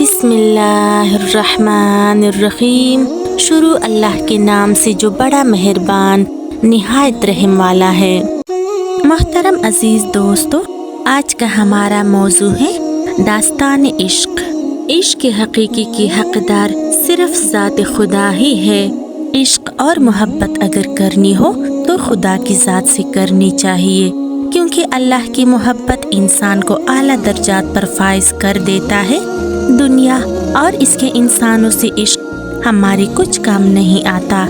بسم اللہ الرحمن الرحیم۔ شروع اللہ کے نام سے جو بڑا مہربان نہایت رحم والا ہے۔ محترم عزیز دوستو، آج کا ہمارا موضوع ہے داستان عشق۔ عشق حقیقی کی حقدار صرف ذات خدا ہی ہے۔ عشق اور محبت اگر کرنی ہو تو خدا کی ذات سے کرنی چاہیے، کیونکہ اللہ کی محبت انسان کو اعلیٰ درجات پر فائز کر دیتا ہے۔ دنیا اور اس کے انسانوں سے عشق ہمارے کچھ کام نہیں آتا۔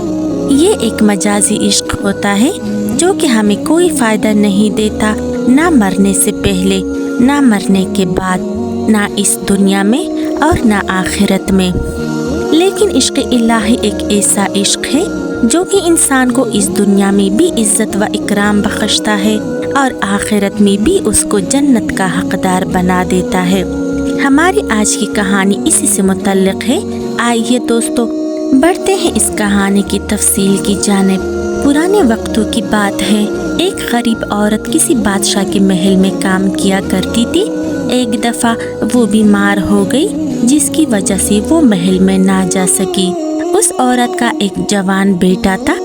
یہ ایک مجازی عشق ہوتا ہے جو کہ ہمیں کوئی فائدہ نہیں دیتا، نہ مرنے سے پہلے، نہ مرنے کے بعد، نہ اس دنیا میں اور نہ آخرت میں۔ لیکن عشق الہی ایک ایسا عشق ہے جو کہ انسان کو اس دنیا میں بھی عزت و اکرام بخشتا ہے اور آخرت میں بھی اس کو جنت کا حقدار بنا دیتا ہے۔ ہماری آج کی کہانی اسی سے متعلق ہے۔ آئیے دوستو بڑھتے ہیں اس کہانی کی تفصیل کی جانب۔ پرانے وقتوں کی بات ہے، ایک غریب عورت کسی بادشاہ کے محل میں کام کیا کرتی تھی۔ ایک دفعہ وہ بیمار ہو گئی، جس کی وجہ سے وہ محل میں نہ جا سکی۔ اس عورت کا ایک جوان بیٹا تھا۔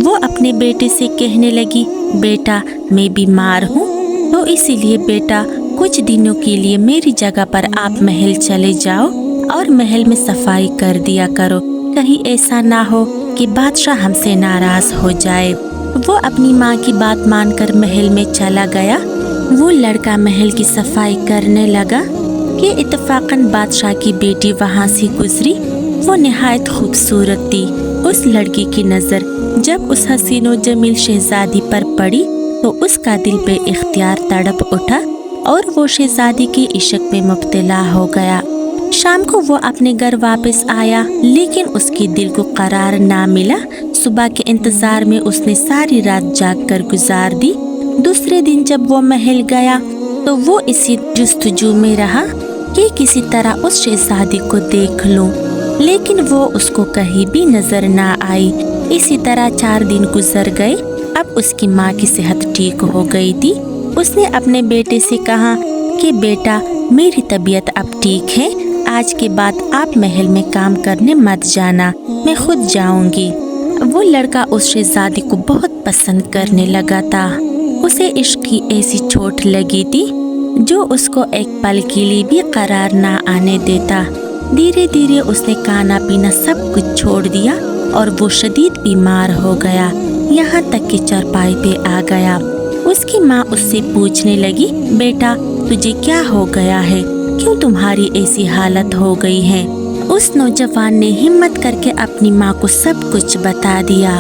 وہ اپنے بیٹے سے کہنے لگی، بیٹا میں بیمار ہوں، تو اسی لیے بیٹا کچھ دنوں کے لیے میری جگہ پر آپ محل چلے جاؤ اور محل میں صفائی کر دیا کرو، کہیں ایسا نہ ہو کہ بادشاہ ہم سے ناراض ہو جائے۔ وہ اپنی ماں کی بات مان کر محل میں چلا گیا۔ وہ لڑکا محل کی صفائی کرنے لگا کہ اتفاقاً بادشاہ کی بیٹی وہاں سے گزری۔ وہ نہایت خوبصورت تھی۔ اس لڑکی کی نظر جب اس حسین و جمیل شہزادی پر پڑی تو اس کا دل بے اختیار تڑپ اٹھا اور وہ شہزادی کے عشق میں مبتلا ہو گیا۔ شام کو وہ اپنے گھر واپس آیا، لیکن اس کے دل کو قرار نہ ملا۔ صبح کے انتظار میں اس نے ساری رات جاگ کر گزار دی۔ دوسرے دن جب وہ محل گیا تو وہ اسی جستجو میں رہا کہ کسی طرح اس شہزادی کو دیکھ لوں، لیکن وہ اس کو کہیں بھی نظر نہ آئی۔ اسی طرح 4 دن گزر گئے۔ اب اس کی ماں کی صحت ٹھیک ہو گئی تھی۔ اس نے اپنے بیٹے سے کہا کہ بیٹا میری طبیعت اب ٹھیک ہے، آج کے بعد آپ محل میں کام کرنے مت جانا، میں خود جاؤں گی۔ وہ لڑکا اس شہزادی کو بہت پسند کرنے لگا تھا۔ اسے عشق کی ایسی چوٹ لگی تھی جو اس کو ایک پل کے لیے بھی قرار نہ آنے دیتا۔ دھیرے دھیرے اس نے کھانا پینا سب کچھ چھوڑ دیا اور وہ شدید بیمار ہو گیا، یہاں تک کہ چارپائی پہ آ گیا۔ اس کی ماں اس سے پوچھنے لگی، بیٹا تجھے کیا ہو گیا ہے، کیوں تمہاری ایسی حالت ہو گئی ہے؟ اس نوجوان نے ہمت کر کے اپنی ماں کو سب کچھ بتا دیا۔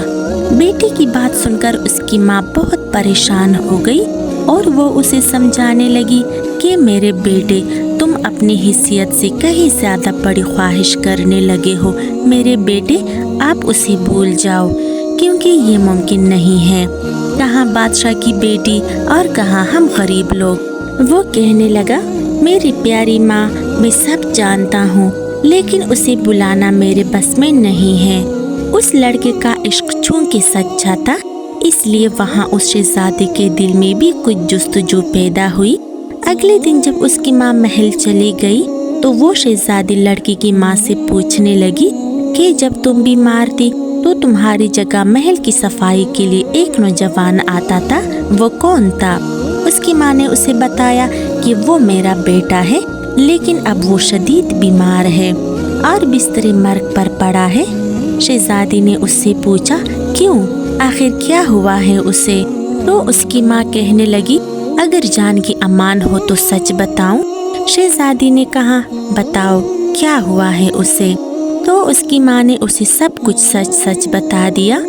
بیٹی کی بات سن کر اس کی ماں بہت پریشان ہو گئی اور وہ اسے سمجھانے لگی کہ میرے بیٹے تم اپنی حیثیت سے کہیں زیادہ بڑی خواہش کرنے لگے ہو۔ میرے بیٹے آپ اسے بھول جاؤ، کیونکہ یہ ممکن نہیں ہے۔ کہاں بادشاہ کی بیٹی اور کہاں ہم غریب لوگ۔ وہ کہنے لگا، میری پیاری ماں میں سب جانتا ہوں، لیکن اسے بلانا میرے بس میں نہیں ہے۔ اس لڑکے کا عشق چونکہ سچا تھا، اس لیے وہاں اس شہزادی کے دل میں بھی کچھ جستجو پیدا ہوئی۔ اگلے دن جب اس کی ماں محل چلی گئی تو وہ شہزادی لڑکی کی ماں سے پوچھنے لگی کہ جب تم بیمار تھی تو تمہاری جگہ محل کی صفائی کے لیے ایک نوجوان آتا تھا، وہ کون تھا؟ اس کی ماں نے اسے بتایا کہ وہ میرا بیٹا ہے، لیکن اب وہ شدید بیمار ہے اور بستر مرگ پر پڑا ہے۔ شہزادی نے اس سے پوچھا، کیوں؟ آخر کیا ہوا ہے اسے؟ تو اس کی ماں کہنے لگی، اگر جان کی امان ہو تو سچ بتاؤں۔ شہزادی نے کہا، بتاؤ کیا ہوا ہے اسے؟ تو اس کی ماں نے اسے سب کچھ سچ سچ بتا دیا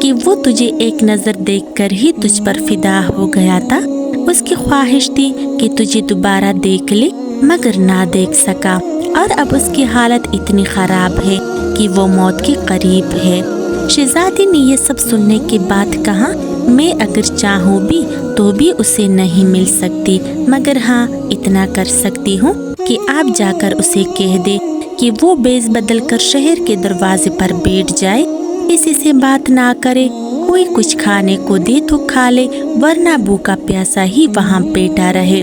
کہ وہ تجھے ایک نظر دیکھ کر ہی تجھ پر فدا ہو گیا تھا۔ اس کی خواہش تھی کہ تجھے دوبارہ دیکھ لے، مگر نہ دیکھ سکا، اور اب اس کی حالت اتنی خراب ہے کہ وہ موت کے قریب ہے۔ شہزادی نے یہ سب سننے کے بعد کہا، میں اگر چاہوں بھی تو بھی اسے نہیں مل سکتی، مگر ہاں اتنا کر سکتی ہوں کہ آپ جا کر اسے کہہ دے کہ وہ بیز بدل کر شہر کے دروازے پر بیٹھ جائے، کسی سے بات نہ کرے، کوئی کچھ کھانے کو دے تو کھا لے، ورنہ بھوکا پیاسا ہی وہاں بیٹھا رہے۔